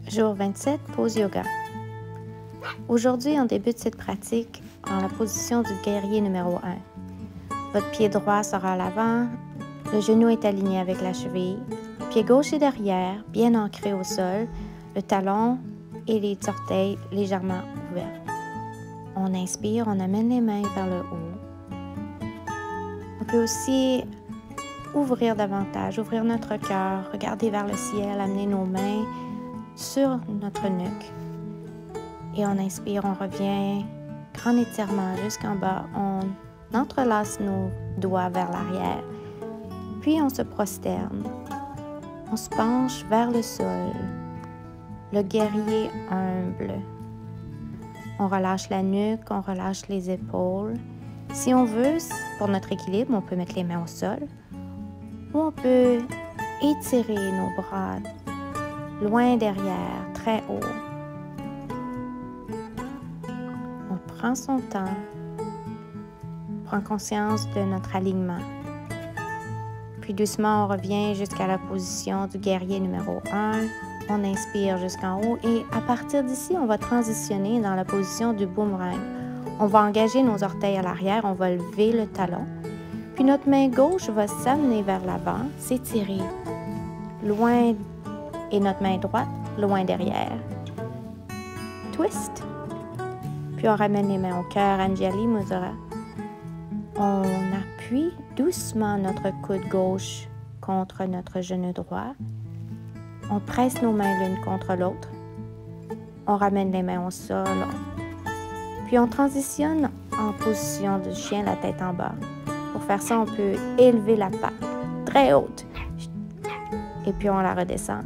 Jour 27, pose yoga. Aujourd'hui, on débute cette pratique en la position du guerrier numéro 1. Votre pied droit sera à l'avant, le genou est aligné avec la cheville, pied gauche est derrière, bien ancré au sol, le talon et les orteils légèrement ouverts. On inspire, on amène les mains vers le haut. On peut aussi ouvrir davantage, ouvrir notre cœur, regarder vers le ciel, amener nos mains sur notre nuque. Et on inspire, on revient, grand étirement jusqu'en bas. On entrelace nos doigts vers l'arrière. Puis on se prosterne. On se penche vers le sol. Le guerrier humble. On relâche la nuque, on relâche les épaules. Si on veut, pour notre équilibre, on peut mettre les mains au sol. Ou on peut étirer nos bras loin derrière, très haut. On prend son temps, prend conscience de notre alignement. Puis doucement, on revient jusqu'à la position du guerrier numéro 1. On inspire jusqu'en haut et à partir d'ici, on va transitionner dans la position du boomerang. On va engager nos orteils à l'arrière, on va lever le talon. Puis notre main gauche va s'amener vers l'avant, s'étirer loin et notre main droite loin derrière. Twist. Puis on ramène les mains au cœur, Anjali Mudra. On appuie doucement notre coude gauche contre notre genou droit. On presse nos mains l'une contre l'autre. On ramène les mains au sol. Puis on transitionne en position de chien, la tête en bas. Pour faire ça, on peut élever la patte très haute. Et puis on la redescend.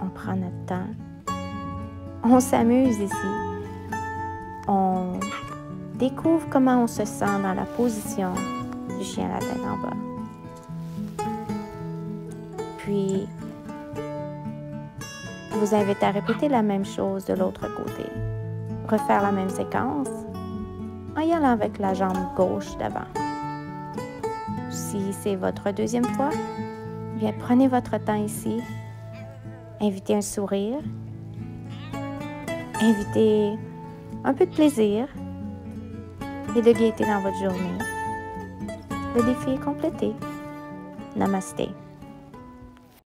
On prend notre temps. On s'amuse ici. On découvre comment on se sent dans la position du chien, la tête en bas. Puis, je vous invite à répéter la même chose de l'autre côté. Refaire la même séquence en y allant avec la jambe gauche d'avant. Si c'est votre deuxième fois, bien prenez votre temps ici. Invitez un sourire. Invitez un peu de plaisir et de gaieté dans votre journée. Le défi est complété. Namasté.